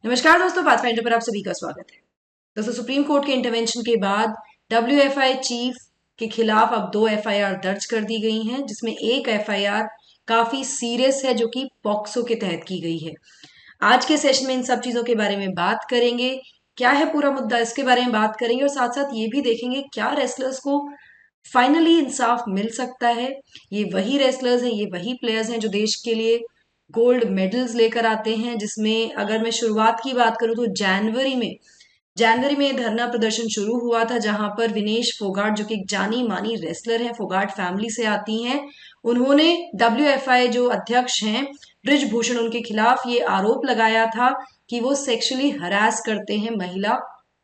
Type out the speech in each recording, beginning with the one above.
नमस्कार दोस्तों, पाथफाइंडर पर आप सभी का स्वागत है। दोस्तों, सुप्रीम कोर्ट के इंटरवेंशन के बाद WFI चीफ के खिलाफ अब 2 FIR दर्ज कर दी गई हैं, जिसमें एक FIR काफी सीरियस है जो कि पॉक्सो के तहत की गई है। आज के सेशन में इन सब चीजों के बारे में बात करेंगे। क्या है पूरा मुद्दा, इसके बारे में बात करेंगे और साथ साथ ये भी देखेंगे क्या रेसलर्स को फाइनली इंसाफ मिल सकता है। ये वही रेसलर्स हैं, ये वही प्लेयर्स हैं जो देश के लिए गोल्ड मेडल्स लेकर आते हैं। जिसमें अगर मैं शुरुआत की बात करूं तो जनवरी में धरना प्रदर्शन शुरू हुआ था, जहां पर विनेश फोगाट जो कि एक जानी मानी रेसलर है, फोगाट फैमिली से आती हैं, उन्होंने WFI जो अध्यक्ष हैं ब्रिजभूषण, उनके खिलाफ ये आरोप लगाया था कि वो सेक्सुअली हरास करते हैं महिला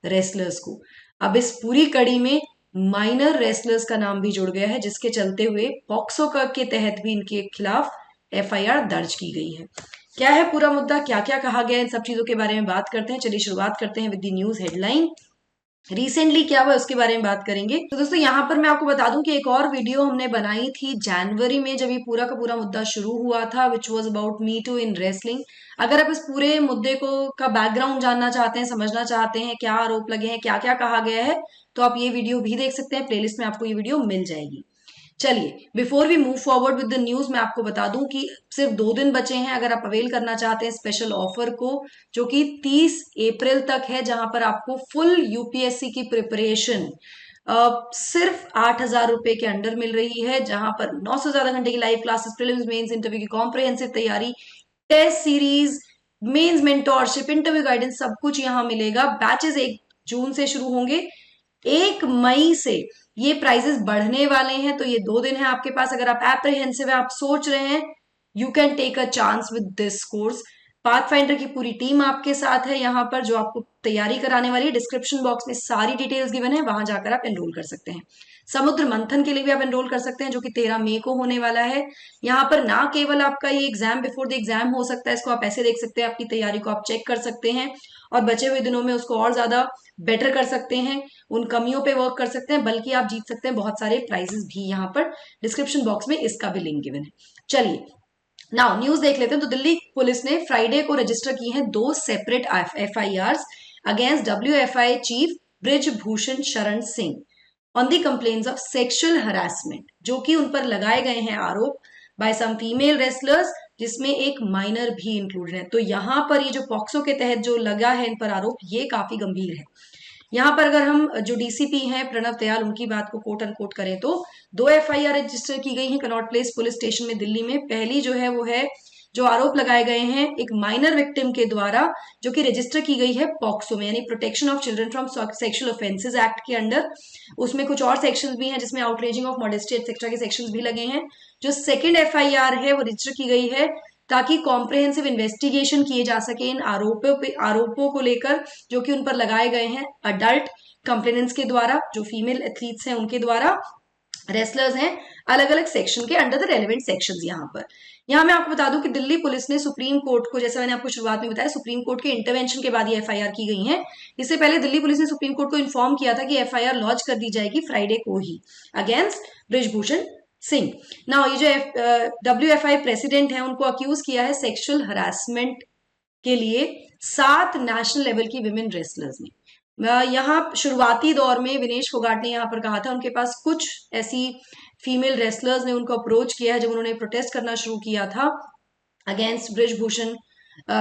रेसलर्स को। अब इस पूरी कड़ी में माइनर रेसलर्स का नाम भी जुड़ गया है, जिसके चलते हुए पॉक्सो के तहत भी इनके खिलाफ FIR दर्ज की गई है। क्या है पूरा मुद्दा, क्या क्या कहा गया, इन सब चीजों के बारे में बात करते हैं। चलिए शुरुआत करते हैं with the news headline. Recently क्या हुआ उसके बारे में बात करेंगे। तो दोस्तों, यहाँ पर मैं आपको बता दूं कि एक और वीडियो हमने बनाई थी जनवरी में, जब ये पूरा का पूरा मुद्दा शुरू हुआ था, which was about me too in wrestling. अगर आप इस पूरे मुद्दे को का बैकग्राउंड जानना चाहते हैं, समझना चाहते हैं, क्या आरोप लगे हैं, क्या क्या कहा गया है, तो आप ये वीडियो भी देख सकते हैं। प्लेलिस्ट में आपको ये वीडियो मिल जाएगी। चलिए, before we move forward with the news, मैं आपको बता दूं कि सिर्फ 2 दिन बचे हैं अगर आप अवेल करना चाहते हैं स्पेशल ऑफर को, जो कि 30 अप्रैल तक है, जहां पर आपको फुल UPSC की प्रिपरेशन सिर्फ 8,000 रुपए के अंडर मिल रही है, जहां पर 900 से ज्यादा घंटे की live classes, prelims, mains, interview की कॉम्प्रिहेंसिव तैयारी, test series, mains mentorship, interview guidance, सब कुछ यहां मिलेगा। बैचेस 1 जून से शुरू होंगे, 1 मई से ये प्राइजेस बढ़ने वाले हैं। तो ये 2 दिन है आपके पास। अगर आप एप्रीहेंसिव है, आप सोच रहे हैं, you can take a chance with this course. Pathfinder की पूरी टीम आपके साथ है यहाँ पर, जो आपको तैयारी कराने वाली है। डिस्क्रिप्शन बॉक्स में सारी डिटेल्स गिवन है, वहां जाकर आप एनरोल कर सकते हैं। समुद्र मंथन के लिए भी आप एनरोल कर सकते हैं, जो कि 13 मई को होने वाला है। यहाँ पर ना केवल आपका ये एग्जाम बिफोर द एग्जाम हो सकता है, इसको आप ऐसे देख सकते हैं, आपकी तैयारी को आप चेक कर सकते हैं और बचे हुए दिनों में उसको और ज्यादा बेटर कर सकते हैं, उन कमियों पे वर्क कर सकते हैं, बल्कि आप जीत सकते हैं बहुत सारे प्राइजेस भी। यहाँ पर डिस्क्रिप्शन बॉक्स में इसका भी लिंक गिवन है। चलिए नाउ न्यूज देख लेते हैं। तो दिल्ली पुलिस ने फ्राइडे को रजिस्टर की हैं 2 separate FIRs against WFI chief Brij Bhushan Sharan Singh on the complaints of sexual harassment, जो कि उन पर लगाए गए हैं आरोप बाय सम फीमेल रेसलर्स, जिसमें एक माइनर भी इंक्लूडेड है। तो यहाँ पर ये जो पॉक्सो के तहत जो लगा है इन पर आरोप, ये काफी गंभीर है। यहाँ पर अगर हम जो DCP हैं प्रणव दयाल, उनकी बात को कोट अनकोट करें तो 2 FIR रजिस्टर की गई हैं कनॉट प्लेस पुलिस स्टेशन में दिल्ली में। पहली जो है वो है, जो आरोप लगाए गए हैं एक माइनर विक्टिम के द्वारा, जो कि रजिस्टर की गई है पॉक्सो में, यानी protection of children from sexual offences act के अंडर। उसमें कुछ और सेक्शंस भी हैं, जिसमें आउटरेजिंग ऑफ मॉडेस्टी एक्सेट्रा के सेक्शंस भी लगे हैं। जो सेकंड FIR है वो रजिस्टर की गई है ताकि कॉम्प्रिहेंसिव इन्वेस्टिगेशन किए जा सके इन आरोपों को लेकर, जो कि उन पर लगाए गए हैं अडल्ट कंप्लेनेंट्स के द्वारा, जो फीमेल एथलीट्स हैं उनके द्वारा, रेसलर्स हैं, अलग अलग सेक्शन के अंडर द रेलेवेंट सेक्शंस। यहाँ मैं आपको बता दूं कि दिल्ली पुलिस ने सुप्रीम कोर्ट को, जैसा मैंने आपको शुरुआत में बताया, सुप्रीम कोर्ट के इंटरवेंशन के बाद ये FIR की गई हैं। इससे पहले दिल्ली पुलिस ने सुप्रीम कोर्ट को इन्फॉर्म किया था कि FIR लॉन्च कर दी जाएगी फ्राइडे को ही अगेंस्ट ब्रिजभूषण सिंह। ना ये जो WFI प्रेसिडेंट है, उनको अक्यूज किया है सेक्सुअल हरासमेंट के लिए 7 नेशनल लेवल की विमेन रेसलर्स ने। यहाँ शुरुआती दौर में विनेश फोगाट ने यहाँ पर कहा था, उनके पास कुछ ऐसी फीमेल रेसलर्स ने उनको अप्रोच किया है जब उन्होंने प्रोटेस्ट करना शुरू किया था अगेंस्ट ब्रिजभूषण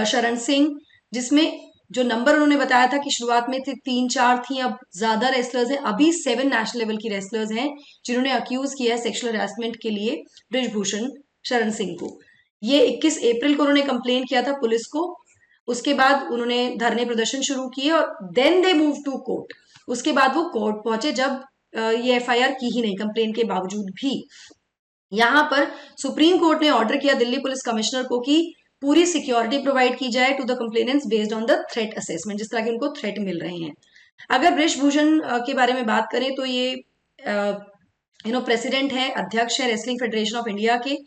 शरण सिंह, जिसमें जो नंबर उन्होंने बताया था कि शुरुआत में थे 3-4 थी, अब ज्यादा रेसलर्स हैं, अभी 7 नेशनल लेवल की रेसलर्स हैं जिन्होंने अक्यूज किया है सेक्सुअल हरासमेंट के लिए ब्रिजभूषण शरण सिंह को। ये 21 अप्रैल को उन्होंने कंप्लेन किया था पुलिस को। उसके बाद उन्होंने धरने प्रदर्शन शुरू किए और then they move to court. उसके बाद वो कोर्ट पहुंचे, जब ये FIR की ही नहीं कंप्लेन के बावजूद भी। यहाँ पर सुप्रीम कोर्ट ने ऑर्डर किया दिल्ली पुलिस कमिश्नर को कि पूरी सिक्योरिटी प्रोवाइड की जाए to the complainants based on the threat assessment, जिस तरह के उनको थ्रेट मिल रहे हैं। अगर ब्रिजभूषण के बारे में बात करें तो ये प्रेसिडेंट है, अध्यक्ष है रेसलिंग फेडरेशन ऑफ इंडिया के।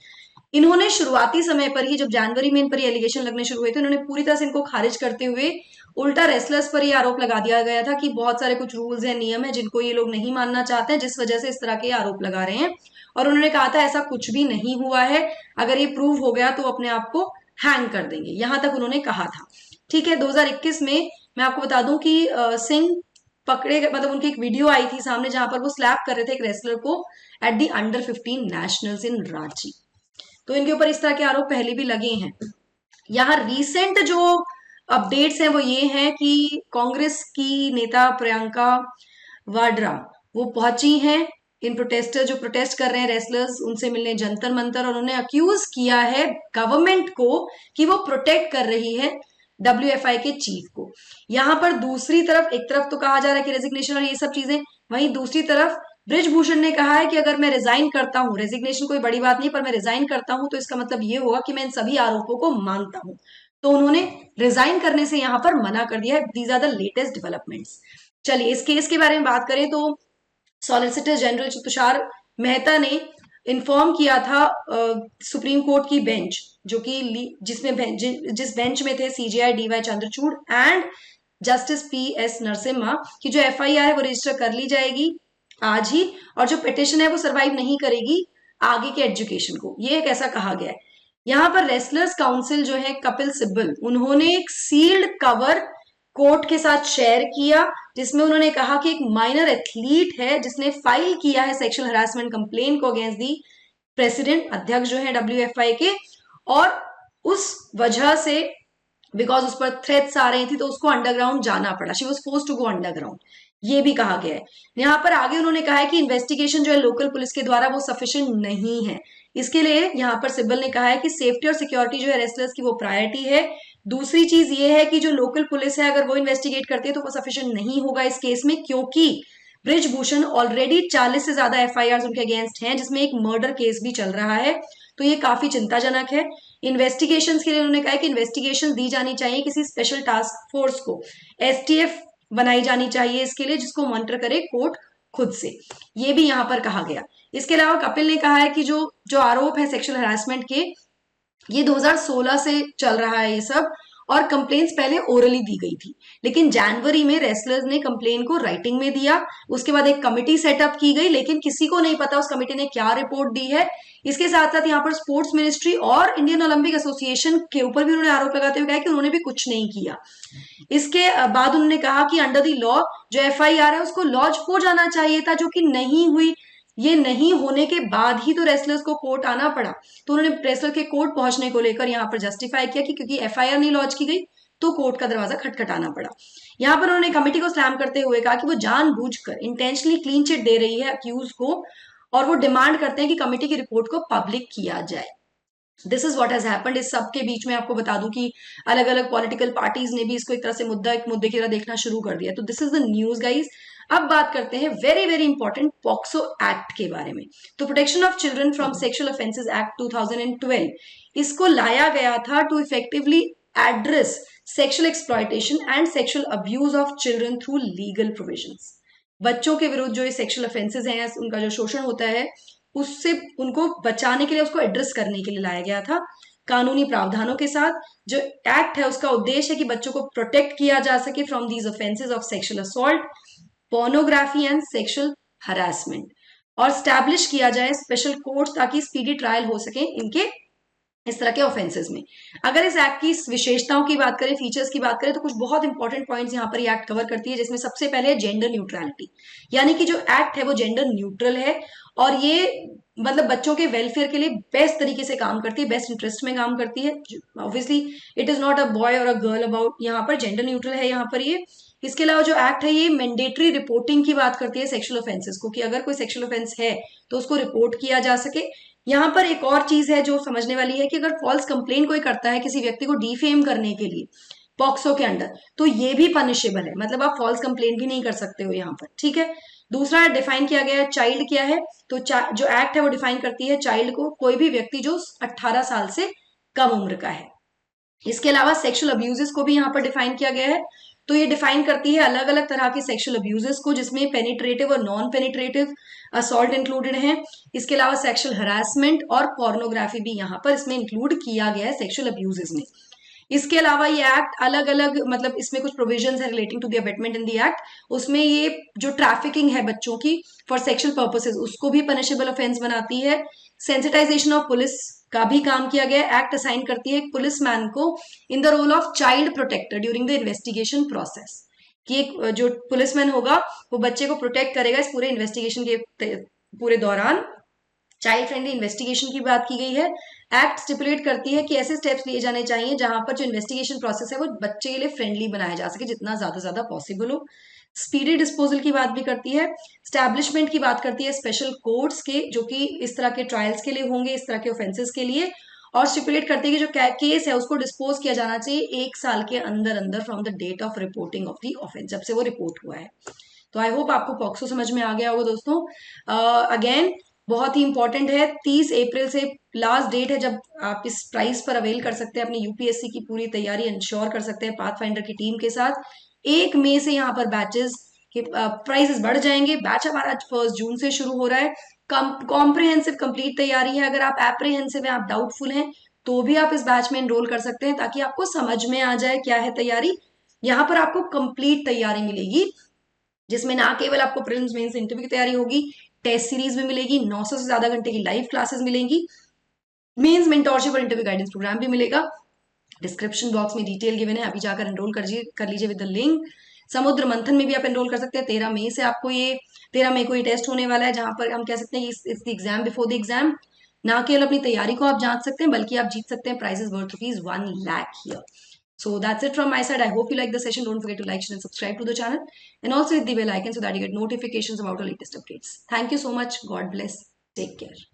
इन्होंने शुरुआती समय पर ही, जब जनवरी में इन पर एलिगेशन लगने शुरू हुए थे, इन्होंने पूरी तरह से इनको खारिज करते हुए उल्टा रेसलर्स पर यह आरोप लगा दिया गया था कि बहुत सारे कुछ रूल्स हैं, नियम है, जिनको ये लोग नहीं मानना चाहते हैं, जिस वजह से इस तरह के आरोप लगा रहे हैं। और उन्होंने कहा था ऐसा कुछ भी नहीं हुआ है, अगर ये प्रूव हो गया तो अपने आप को हैंग कर देंगे, यहां तक उन्होंने कहा था। ठीक है। 2021 में मैं आपको बता दूं कि सिंह पकड़े गए, मतलब उनकी एक वीडियो आई थी सामने जहां पर वो स्लैप कर रहे थे एक रेसलर को एट दी अंडर 15 नेशनल्स इन रांची। तो इनके ऊपर इस तरह के आरोप पहले भी लगे हैं। यहाँ रीसेंट जो अपडेट्स हैं वो ये हैं कि कांग्रेस की नेता प्रियंका वाड्रा वो पहुंची हैं इन प्रोटेस्टर जो प्रोटेस्ट कर रहे हैं रेसलर्स उनसे मिलने जंतर मंतर, और उन्होंने अक्यूज किया है गवर्नमेंट को कि वो प्रोटेक्ट कर रही है WFI के चीफ को। यहां पर दूसरी तरफ, एक तरफ तो कहा जा रहा है कि रेजिग्नेशन और ये सब चीजें, वहीं दूसरी तरफ ब्रिजभूषण ने कहा है कि अगर मैं रिजाइन करता हूं, रेजिग्नेशन कोई बड़ी बात नहीं, पर मैं रिजाइन करता हूं तो इसका मतलब ये होगा कि मैं इन सभी आरोपों को मानता हूं। तो उन्होंने रिजाइन करने से यहां पर मना कर दिया है। These are the latest developments. चलिए इस केस के बारे में बात करें तो सॉलिसिटर जनरल तुषार मेहता ने इन्फॉर्म किया था सुप्रीम कोर्ट की बेंच, जो कि जिस बेंच में थे CJI DY Chandrachud and justice PS Narasimha, की जो FIR है वो रजिस्टर कर ली जाएगी आज ही, और जो पिटिशन है वो सरवाइव नहीं करेगी आगे के एजुकेशन को। ये एक ऐसा कहा गया है। यहाँ पर रेसलर्स काउंसिल जो है कपिल सिब्बल, उन्होंने एक सील्ड कवर कोर्ट के साथ शेयर किया जिसमें उन्होंने कहा कि एक माइनर एथलीट है जिसने फाइल किया है सेक्सुअल हरासमेंट कंप्लेन को अगेंस्ट दी प्रेसिडेंट, अध्यक्ष जो है WFI के, और उस वजह से बिकॉज उस पर थ्रेट्स आ रही थी तो उसको अंडरग्राउंड जाना पड़ा। She was forced to go underground, ये भी कहा गया है। यहाँ पर आगे उन्होंने कहा है कि इन्वेस्टिगेशन जो है लोकल पुलिस के द्वारा वो सफिशिएंट नहीं है। इसके लिए यहाँ पर सिब्बल ने कहा है कि सेफ्टी और सिक्योरिटी जो है रेसलर्स की वो प्रायोरिटी है। दूसरी चीज ये है कि जो लोकल पुलिस है अगर वो इन्वेस्टिगेट करती है तो वो सफिशिएंट नहीं होगा इस केस में, क्योंकि ब्रिजभूषण ऑलरेडी 40 से ज्यादा FIRs उनके अगेंस्ट हैं, जिसमें एक मर्डर केस भी चल रहा है। तो ये काफी चिंताजनक है। इन्वेस्टिगेशंस के लिए उन्होंने कहा कि इन्वेस्टिगेशन दी जानी चाहिए किसी स्पेशल टास्क फोर्स को, STF बनाई जानी चाहिए इसके लिए, जिसको मॉनिटर करे कोर्ट खुद से। ये भी यहाँ पर कहा गया। इसके अलावा कपिल ने कहा है कि जो जो आरोप है सेक्सुअल हरासमेंट के, ये 2016 से चल रहा है ये सब, और कंप्लेन्स पहले ओरली दी गई थी, लेकिन जनवरी में रेसलर्स ने कंप्लेन को राइटिंग में दिया। उसके बाद एक कमिटी सेटअप की गई, लेकिन किसी को नहीं पता उस कमिटी ने क्या रिपोर्ट दी है। इसके साथ साथ यहाँ पर स्पोर्ट्स मिनिस्ट्री और इंडियन ओलंपिक एसोसिएशन के ऊपर भी उन्होंने आरोप लगाते हुए कहा कि उन्होंने भी कुछ नहीं किया। इसके बाद उन्होंने कहा कि अंडर द लॉ जो FIR है उसको लॉन्च हो जाना चाहिए था, जो कि नहीं हुई। ये नहीं होने के बाद ही तो रेसलर्स को कोर्ट आना पड़ा। तो उन्होंने रेसलर के कोर्ट पहुंचने को लेकर यहाँ पर जस्टिफाई किया कि क्योंकि FIR नहीं लॉन्च की गई तो कोर्ट का दरवाजा खटखटाना पड़ा। यहाँ पर उन्होंने कमेटी को स्लैम करते हुए कहा कि वो जानबूझकर इंटेंशनली क्लीन चिट दे रही है अक्यूज को, और वो डिमांड करते हैं कि कमेटी की रिपोर्ट को पब्लिक किया जाए। This is what has happened. इस सब के बीच में आपको बता दूं कि अलग अलग पॉलिटिकल पार्टीज ने भी इसको एक तरह से एक मुद्दे की तरह देखना शुरू कर दिया। तो this is the news guys. अब बात करते हैं very very important POCSO act के बारे में। तो protection of children from sexual offences act 2012, इसको लाया गया था to effectively address sexual exploitation and sexual abuse of children through legal provisions. बच्चों के विरुद्ध जो ये सेक्सुअल ऑफेंसेस हैं, उनका जो शोषण होता है, उससे उनको बचाने के लिए, उसको एड्रेस करने के लिए लाया गया था कानूनी प्रावधानों के साथ। जो एक्ट है उसका उद्देश्य है कि बच्चों को प्रोटेक्ट किया जा सके from these offences of sexual assault, pornography and sexual harassment, और स्टैब्लिश किया जाए स्पेशल कोर्ट ताकि स्पीडी ट्रायल हो सके इनके इस तरह के ऑफेंसेस में। अगर इस एक्ट की विशेषताओं की बात करें, फीचर्स की बात करें, तो कुछ बहुत इंपॉर्टेंट पॉइंट्स यहाँ पर ये एक्ट कवर करती है, जिसमें सबसे पहले है जेंडर न्यूट्रलिटी, यानी कि जो एक्ट है वो जेंडर न्यूट्रल है, और ये मतलब बच्चों के वेलफेयर के लिए बेस्ट तरीके से काम करती है, बेस्ट इंटरेस्ट में काम करती है। Obviously it is not a boy और अ गर्ल अबाउट, यहाँ पर जेंडर न्यूट्रल है यहाँ पर ये। इसके अलावा जो एक्ट है ये मैंडेटरी रिपोर्टिंग की बात करती है सेक्सुअल ऑफेंसेस को, कि अगर कोई सेक्सुअल ऑफेंस है तो उसको रिपोर्ट किया जा सके। यहाँ पर एक और चीज है जो समझने वाली है कि अगर फॉल्स कंप्लेन कोई करता है किसी व्यक्ति को डिफेम करने के लिए पॉक्सो के अंडर, तो ये भी पनिशेबल है, मतलब आप फॉल्स कंप्लेन भी नहीं कर सकते हो यहाँ पर, ठीक है। दूसरा डिफाइन किया गया है चाइल्ड क्या है, तो जो एक्ट है वो डिफाइन करती है चाइल्ड को कोई भी व्यक्ति जो 18 साल से कम उम्र का है। इसके अलावा सेक्सुअल अब्यूजेस को भी यहाँ पर डिफाइन किया गया है। तो ये डिफाइन करती है अलग अलग तरह के सेक्सुअल अब्यूजेस को, जिसमें पेनिट्रेटिव और नॉन पेनिट्रेटिव असॉल्ट इंक्लूडेड है। इसके अलावा सेक्सुअल हरासमेंट और पोर्नोग्राफी भी यहाँ पर इसमें इंक्लूड किया गया है सेक्सुअल अब्यूजेस में। इसके अलावा ये एक्ट अलग अलग, मतलब इसमें कुछ प्रोविजंस है relating to the abetment in the act. उसमें ये जो ट्रैफिकिंग है बच्चों की फॉर सेक्सुअल पर्पसेस, उसको भी पनिशेबल ऑफेंस बनाती है। सेंसिटाइजेशन ऑफ पुलिस का भी काम किया गया। एक्ट असाइन करती है एक पुलिसमैन को in the role of child protector during the investigation process, कि एक जो पुलिसमैन होगा वो बच्चे को प्रोटेक्ट करेगा इस पूरे इन्वेस्टिगेशन के पूरे दौरान। चाइल्ड फ्रेंडली इन्वेस्टिगेशन की बात की गई है। एक्ट स्टिपुलेट करती है कि ऐसे स्टेप्स लिए जाने चाहिए जहां पर जो इन्वेस्टिगेशन प्रोसेस है वो बच्चे के लिए फ्रेंडली बनाया जा सके जितना ज्यादा पॉसिबल हो। स्पीडी डिस्पोजल की बात भी करती है। स्टैब्लिशमेंट की बात करती है स्पेशल कोर्ट्स के, जो कि इस तरह के ट्रायल्स के लिए होंगे, इस तरह के ऑफेंसेस के लिए। और स्टिपुलेट करती है कि जो केस है उसको डिस्पोज किया जाना चाहिए 1 साल के अंदर अंदर from the date of reporting of the offence, जब से वो रिपोर्ट हुआ है। तो आई होप आपको पॉक्सो समझ में आ गया होगा दोस्तों। अगेन बहुत ही इंपॉर्टेंट है, 30 अप्रैल से लास्ट डेट है जब आप इस प्राइस पर अवेल कर सकते हैं, अपनी यूपीएससी की पूरी तैयारी इंश्योर कर सकते हैं पाथफाइंडर की टीम के साथ। 1 मई से यहाँ पर बैचेस के प्राइसेस बढ़ जाएंगे। बैच हमारा 1 जून से शुरू हो रहा है। कॉम्प्रिहेंसिव कंप्लीट तैयारी है। अगर आप एप्रीहेंसिव हैं, आप डाउटफुल हैं, तो भी आप इस बैच में एनरोल कर सकते हैं ताकि आपको समझ में आ जाए क्या है तैयारी। यहाँ पर आपको कंप्लीट तैयारी मिलेगी जिसमें ना केवल आपको प्रीलिम्स मेंस इंटरव्यू की तैयारी होगी, टेस्ट सीरीज भी मिलेगी, 900 से ज्यादा घंटे की लाइव क्लासेस मिलेंगी, मेंस मेंटोरशिप और इंटरव्यू गाइडेंस प्रोग्राम भी मिलेगा। डिस्क्रिप्शन बॉक्स में डिटेल गिवन है, अभी जाकर एनरोल कर लीजिए विद द लिंक। समुद्र मंथन में भी आप एनरोल कर सकते हैं। 13 मई को ये टेस्ट होने वाला है, जहां पर हम कह सकते हैं it's the exam before the exam. ना केवल अपनी तैयारी को आप जांच सकते हैं बल्कि आप जीत सकते हैं prices worth ₹1 lakh here. So that's it from my side. I hope you like the session. Don't forget to like, share and subscribe to the channel, and also hit the bell icon so that you get notifications about our latest updates. Thank you so much. God bless. Take care.